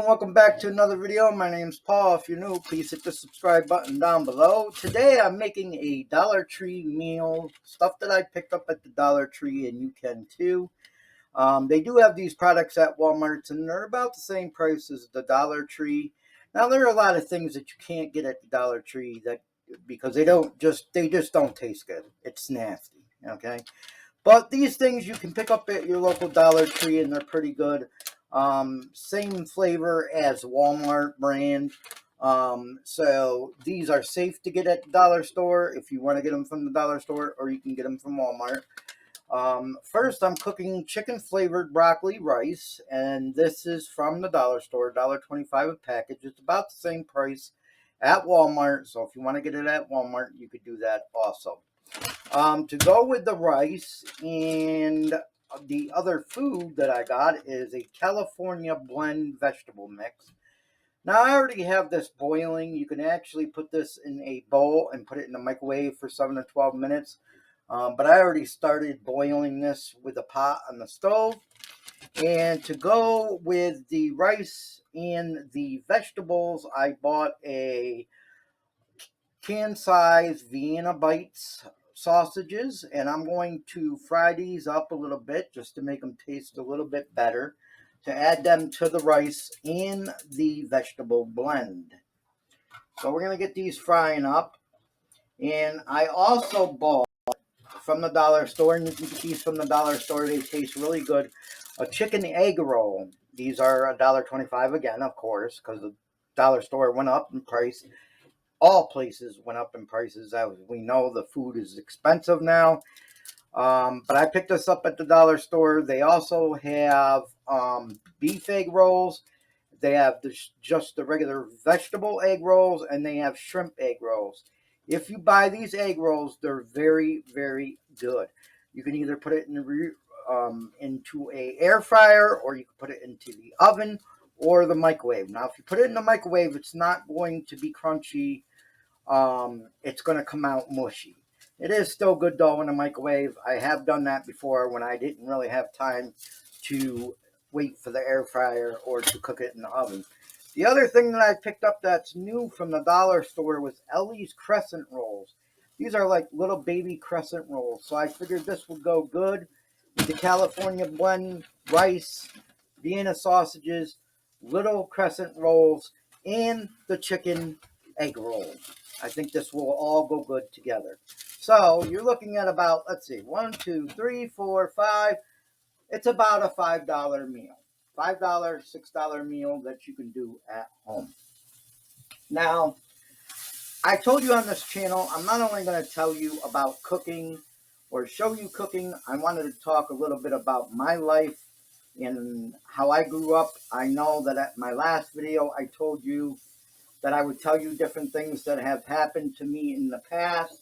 welcome back to another video. My name's Paul. If you're new, please hit the subscribe button down below. Today I'm making a Dollar Tree meal, stuff that I picked up at the Dollar Tree, and you can too. They do have these products at Walmart, and they're about the same price as the Dollar Tree. Now there are a lot of things that you can't get at the Dollar Tree because they just don't taste good. It's nasty, okay? But these things you can pick up at your local Dollar Tree, and they're pretty good. Same flavor as Walmart brand. So these are safe to get at the dollar store if you want to get them from the dollar store, or you can get them from Walmart. First, I'm cooking chicken flavored broccoli rice, and this is from the dollar store, $1.25 a package. It's about the same price at Walmart, so if you want to get it at Walmart, you could do that also. To go with the rice and the other food that I got is a California blend vegetable mix. Now I already have this boiling. You can actually put this in a bowl and put it in the microwave for 7 to 12 minutes. But I already started boiling this with a pot on the stove. And to go with the rice and the vegetables, I bought a can size Vienna Bites sausages, and I'm going to fry these up a little bit just to make them taste a little bit better, to add them to the rice and the vegetable blend. So we're going to get these frying up. And I also bought from the dollar store, and you can get these from the dollar store, they taste really good, a chicken egg roll. These are $1.25 again, of course, because the dollar store went up in price. All places went up in prices. As we know, the food is expensive now. But I picked this up at the dollar store. They also have beef egg rolls. They have just the regular vegetable egg rolls, and they have shrimp egg rolls. If you buy these egg rolls, they're very, very good. You can either put it into a air fryer, or you can put it into the oven or the microwave. Now, if you put it in the microwave, it's not going to be crunchy. It's going to come out mushy. It is still good though in the microwave. I have done that before when I didn't really have time to wait for the air fryer or to cook it in the oven. The other thing that I picked up that's new from the dollar store was Ellie's crescent rolls. These are like little baby crescent rolls. So I figured this would go good with the California blend rice, Vienna sausages, little crescent rolls, and the chicken egg roll. I think this will all go good together. So you're looking at about, let's see, 1, 2, 3, 4, 5. It's about a $5 meal. $5, $6 meal that you can do at home. Now, I told you on this channel, I'm not only going to tell you about cooking or show you cooking. I wanted to talk a little bit about my life and how I grew up. I know that at my last video, I told you that I would tell you different things that have happened to me in the past.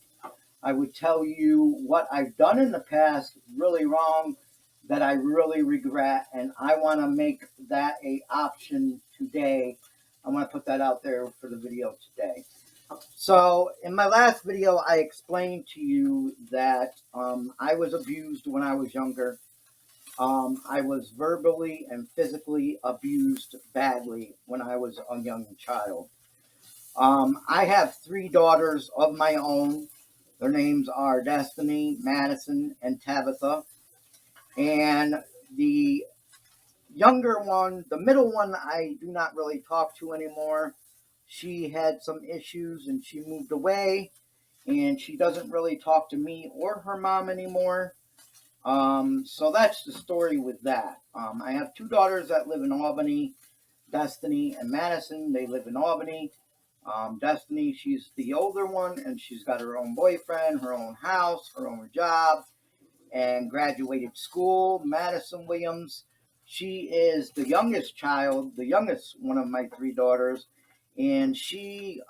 I would tell you what I've done in the past really wrong that I really regret, and I want to make that a option today. I want to put that out there for the video today. So in my last video, I explained to you that I was abused when I was younger. I was verbally and physically abused badly when I was a young child. I have 3 daughters of my own. Their names are Destiny, Madison, and Tabitha. And the younger one, the middle one, I do not really talk to anymore. She had some issues and she moved away, and she doesn't really talk to me or her mom anymore. So that's the story with that. I have 2 daughters that live in Albany, Destiny and Madison. They live in Albany. Destiny, she's the older one, and she's got her own boyfriend, her own house, her own job, and graduated school. Madison Williams, she is the youngest child, the youngest one of my 3 daughters, and she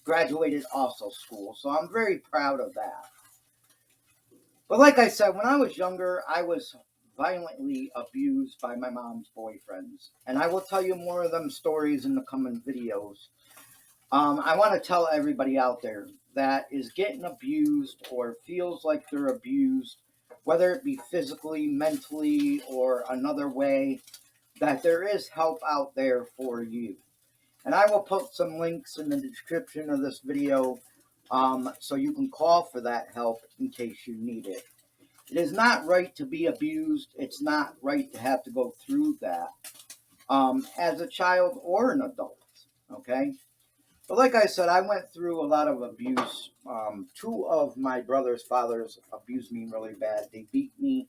graduated also school. So I'm very proud of that. But like I said, when I was younger, I was violently abused by my mom's boyfriends. And I will tell you more of them stories in the coming videos. I want to tell everybody out there that is getting abused or feels like they're abused, whether it be physically, mentally, or another way, that there is help out there for you. And I will put some links in the description of this video so you can call for that help in case you need it. It is not right to be abused. It's not right to have to go through that as a child or an adult. Okay? But like I said, I went through a lot of abuse. Two of my brother's fathers abused me really bad. They beat me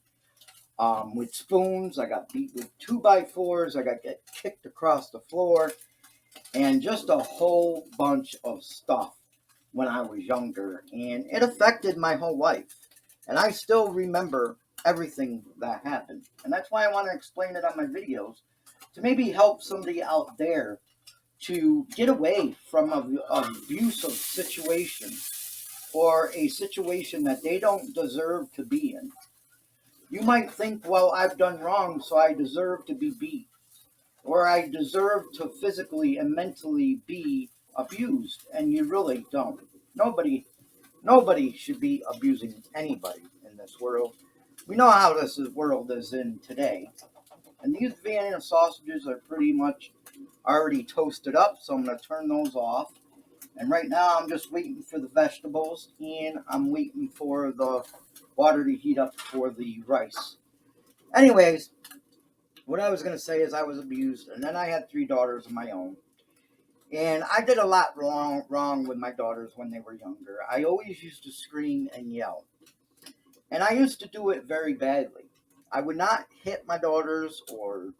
with spoons. I got beat with 2x4s. I got kicked across the floor, and just a whole bunch of stuff when I was younger. And it affected my whole life. And I still remember everything that happened. And that's why I want to explain it on my videos, to maybe help somebody out there to get away from an abusive situation or a situation that they don't deserve to be in. You might think, well, I've done wrong, so I deserve to be beat, or I deserve to physically and mentally be abused, and you really don't. Nobody should be abusing anybody in this world. We know how this world is in today. And these Vienna sausages are pretty much already toasted up, so I'm going to turn those off. And right now I'm just waiting for the vegetables, and I'm waiting for the water to heat up for the rice. Anyways, what I was going to say is I was abused, and then I had 3 daughters of my own. And I did a lot wrong with my daughters when they were younger. I always used to scream and yell. And I used to do it very badly. I would not hit my daughters or,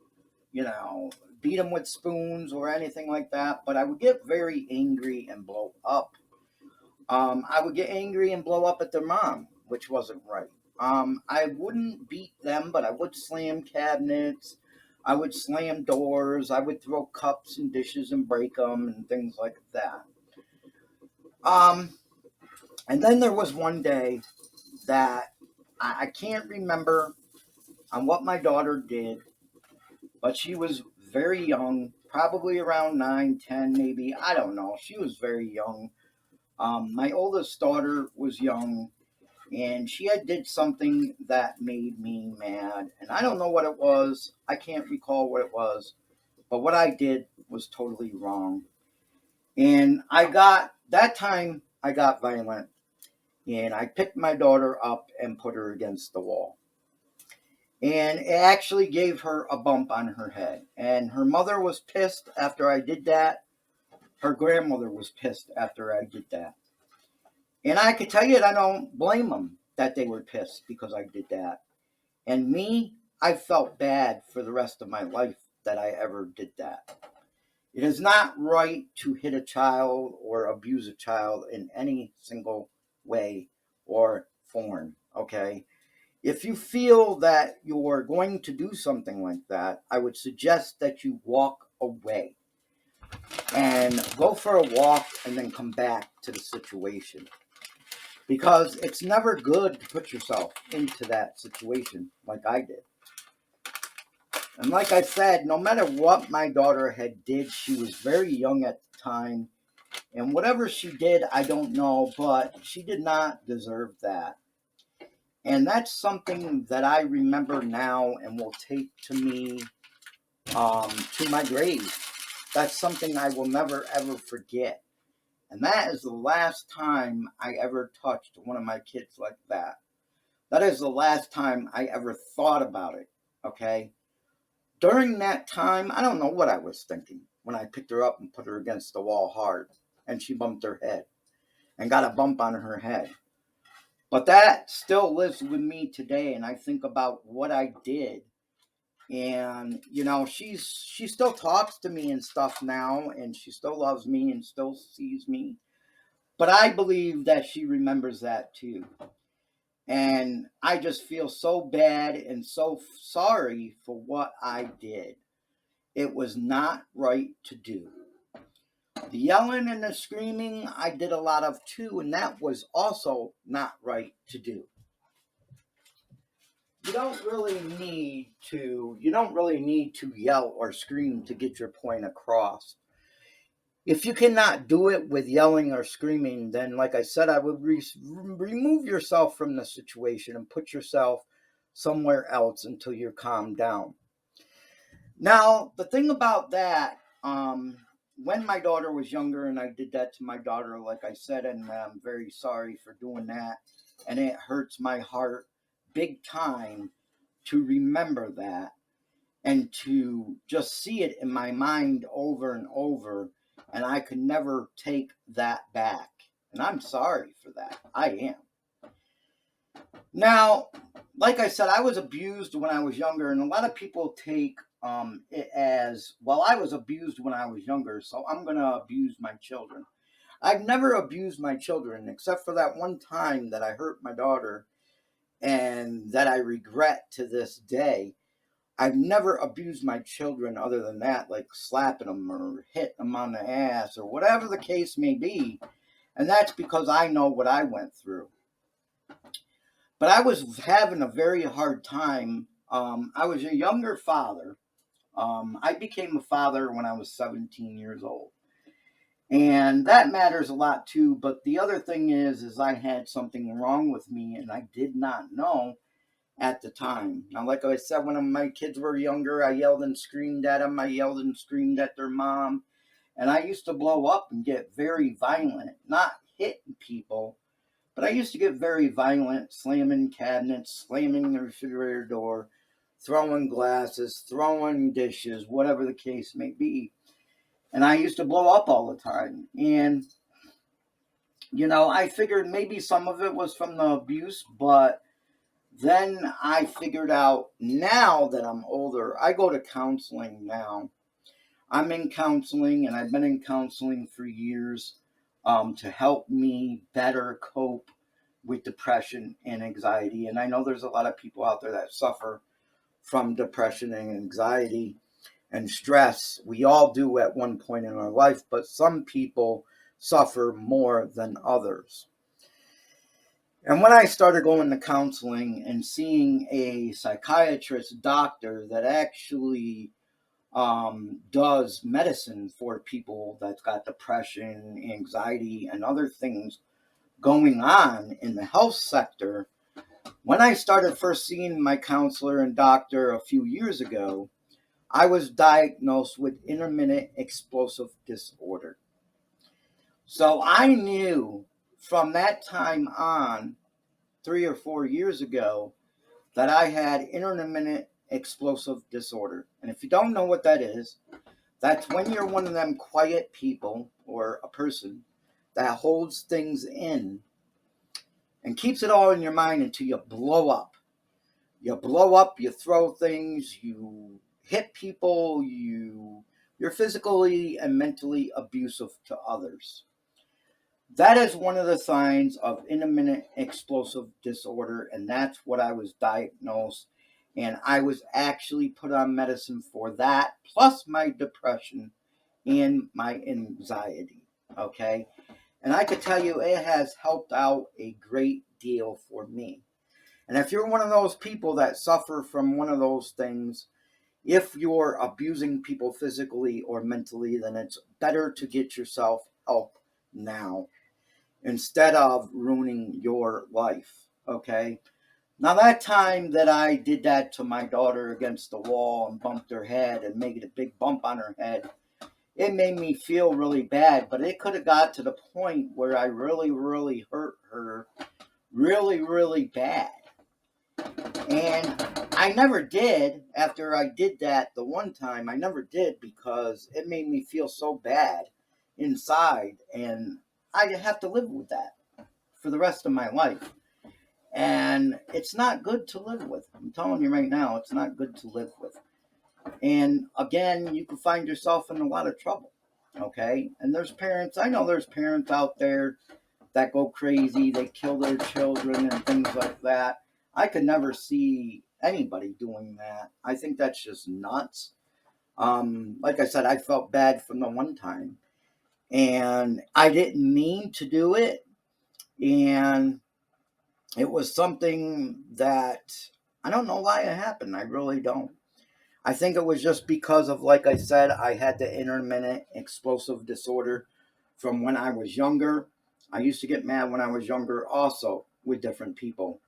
beat them with spoons or anything like that, but I would get very angry and blow up. I would get angry and blow up at their mom, which wasn't right. I wouldn't beat them, but I would slam cabinets. I would slam doors. I would throw cups and dishes and break them and things like that. And then there was one day that I can't remember on what my daughter did, but she was very young, probably around 9, 10, maybe. I don't know. She was very young. My oldest daughter was young, and she had did something that made me mad. And I don't know what it was. I can't recall what it was. But what I did was totally wrong. And that time I got violent. And I picked my daughter up and put her against the wall. And it actually gave her a bump on her head. And her mother was pissed after I did that. Her grandmother was pissed after I did that. And I could tell you that I don't blame them that they were pissed because I did that. And me, I felt bad for the rest of my life that I ever did that. It is not right to hit a child or abuse a child in any single way or form, okay? If you feel that you're going to do something like that, I would suggest that you walk away and go for a walk and then come back to the situation. Because it's never good to put yourself into that situation like I did. And like I said, no matter what my daughter had did, she was very young at the time. And whatever she did, I don't know, but she did not deserve that. And that's something that I remember now and will take to me to my grave. That's something I will never, ever forget. And that is the last time I ever touched one of my kids like that. That is the last time I ever thought about it, okay? During that time, I don't know what I was thinking when I picked her up and put her against the wall hard, and she bumped her head and got a bump on her head. But that still lives with me today, and I think about what I did. And, she still talks to me and stuff now, and she still loves me and still sees me. But I believe that she remembers that too. And I just feel so bad and so sorry for what I did. It was not right to do. The yelling and the screaming, I did a lot of too, and that was also not right to do. You don't really need to yell or scream to get your point across. If you cannot do it with yelling or screaming, then, like I said, I would remove yourself from the situation and put yourself somewhere else until you're calmed down. Now, the thing about that, when my daughter was younger and I did that to my daughter, like I said, and I'm very sorry for doing that, and it hurts my heart big time to remember that and to just see it in my mind over and over, and I could never take that back. And I'm sorry for that. I am. Now, like I said, I was abused when I was younger, and a lot of people take it as, well, I was abused when I was younger, so I'm going to abuse my children. I've never abused my children except for that one time that I hurt my daughter and that I regret to this day. I've never abused my children other than that, like slapping them or hitting them on the ass or whatever the case may be. And that's because I know what I went through. But I was having a very hard time. I was a younger father. I became a father when I was 17 years old. And that matters a lot too. But the other thing is I had something wrong with me and I did not know at the time. Now, like I said, when my kids were younger, I yelled and screamed at them. I yelled and screamed at their mom. And I used to blow up and get very violent, not hitting people, but I used to get very violent, slamming cabinets, slamming the refrigerator door, throwing glasses, throwing dishes, whatever the case may be. And I used to blow up all the time. And, I figured maybe some of it was from the abuse, but then I figured out now that I'm older, I go to counseling now. I'm in counseling and I've been in counseling for years to help me better cope with depression and anxiety. And I know there's a lot of people out there that suffer from depression and anxiety and stress. We all do at one point in our life, but some people suffer more than others. And when I started going to counseling and seeing a psychiatrist doctor that actually does medicine for people that's got depression, anxiety, and other things going on in the health sector, when I started first seeing my counselor and doctor a few years ago, I was diagnosed with intermittent explosive disorder. So I knew from that time on, 3 or 4 years ago, that I had intermittent explosive disorder. And if you don't know what that is, that's when you're one of them quiet people or a person that holds things in and keeps it all in your mind until you blow up. You blow up, you throw things, you hit people, you're physically and mentally abusive to others. That is one of the signs of intermittent explosive disorder, and that's what I was diagnosed. And I was actually put on medicine for that, plus my depression and my anxiety. Okay. And I could tell you it has helped out a great deal for me. And if you're one of those people that suffer from one of those things, if you're abusing people physically or mentally, then it's better to get yourself help now instead of ruining your life. Okay. Now, that time that I did that to my daughter against the wall and bumped her head and made a big bump on her head, it made me feel really bad, but it could have got to the point where I really, really hurt her really, really bad. And I never did after I did that the one time. I never did because it made me feel so bad inside. And I have to live with that for the rest of my life. And it's not good to live with. I'm telling you right now, it's not good to live with. And again, you can find yourself in a lot of trouble. Okay. And there's parents, I know there's parents out there that go crazy, they kill their children and things like that. I could never see anybody doing that. I think that's just nuts. Like I said, I felt bad from the one time, and I didn't mean to do it, and it was something that I don't know why it happened. I really don't. I think it was just because of, like I said, I had the intermittent explosive disorder from when I was younger. I used to get mad when I was younger also with different people.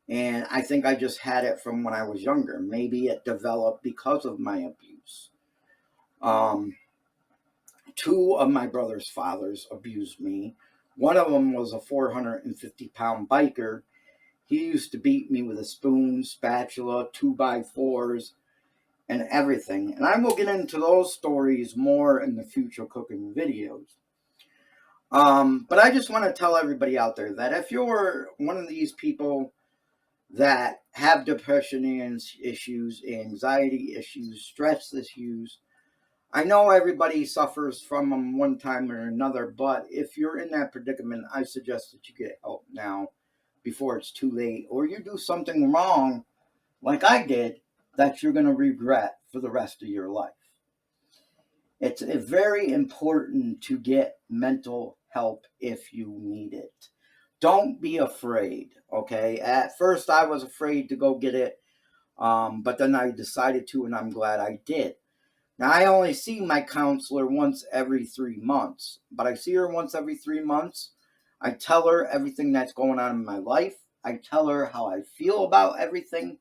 And I think I just had it from when I was younger. Maybe it developed because of my abuse. Um, Two of my brother's fathers abused me. One of them was a 450-pound biker. He used to beat me with a spoon, spatula, 2x4s, and everything. And I will get into those stories more in the future cooking videos. But I just want to tell everybody out there that if you're one of these people that have depression issues, anxiety issues, stress issues, I know everybody suffers from them one time or another, but if you're in that predicament, I suggest that you get help now before it's too late, or you do something wrong like I did that you're going to regret for the rest of your life. It's very important to get mental help if you need it. Don't be afraid, okay? At first, I was afraid to go get it, but then I decided to, and I'm glad I did. Now, I only see my counselor once every 3 months, but I see her once every 3 months. I tell her everything that's going on in my life. I tell her how I feel about everything.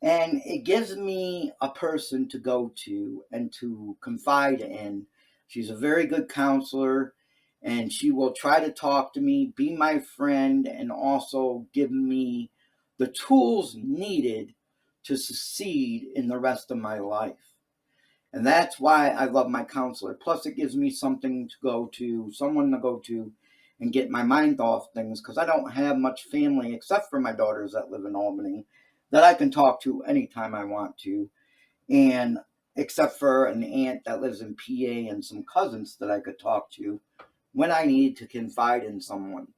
And it gives me a person to go to and to confide in. She's a very good counselor, and she will try to talk to me, be my friend, and also give me the tools needed to succeed in the rest of my life. And that's why I love my counselor. Plus, it gives me something to go to, someone to go to, and get my mind off things, because I don't have much family except for my daughters that live in Albany that I can talk to anytime I want to. And except for an aunt that lives in PA and some cousins that I could talk to when I need to confide in someone.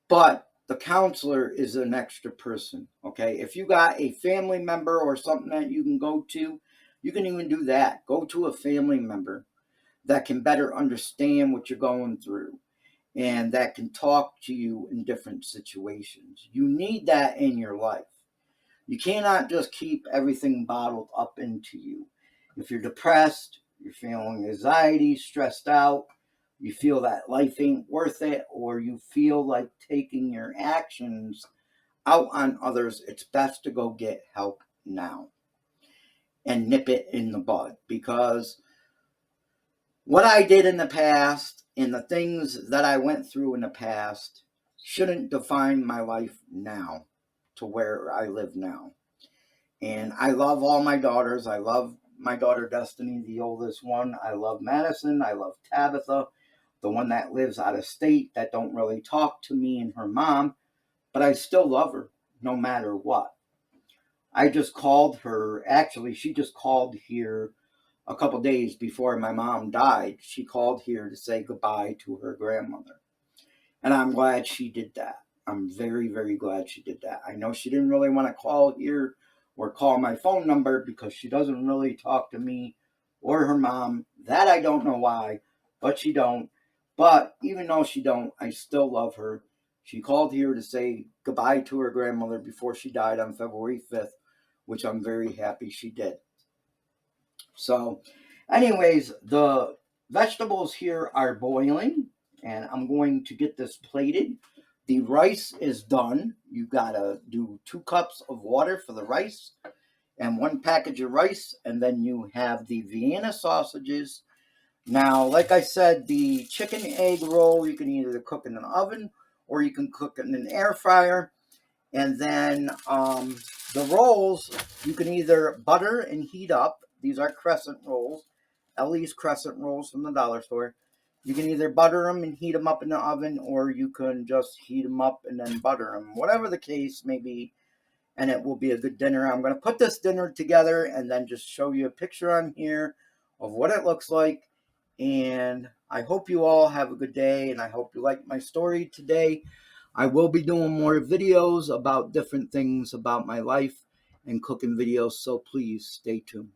But the counselor is an extra person, okay? If you got a family member or something that you can go to, you can even do that. Go to a family member that can better understand what you're going through and that can talk to you in different situations. You need that in your life. You cannot just keep everything bottled up into you. If you're depressed, you're feeling anxiety, stressed out, you feel that life ain't worth it, or you feel like taking your actions out on others, it's best to go get help now and nip it in the bud, because what I did in the past and the things that I went through in the past shouldn't define my life now to where I live now. And I love all my daughters. I love my daughter Destiny, the oldest one. I love Madison. I love Tabitha, the one that lives out of state that don't really talk to me and her mom, but I still love her no matter what. I just called her. Actually, she just called here a couple days before my mom died. She called here to say goodbye to her grandmother. And I'm glad she did that. I'm very, very glad she did that. I know she didn't really want to call here or call my phone number because she doesn't really talk to me or her mom. That I don't know why, but she don't. But even though she don't, I still love her. She called here to say goodbye to her grandmother before she died on February 5th, which I'm very happy she did. So, anyways, the vegetables here are boiling, and I'm going to get this plated. The rice is done. You gotta do 2 cups of water for the rice and 1 package of rice, and then you have the Vienna sausages. Now, like I said, the chicken egg roll, you can either cook in an oven or you can cook in an air fryer. And then the rolls, you can either butter and heat up. These are crescent rolls, Ellie's crescent rolls from the dollar store. You can either butter them and heat them up in the oven, or you can just heat them up and then butter them. Whatever the case may be, and it will be a good dinner. I'm going to put this dinner together and then just show you a picture on here of what it looks like. And I hope you all have a good day, and I hope you like my story today. I will be doing more videos about different things about my life and cooking videos, so please stay tuned.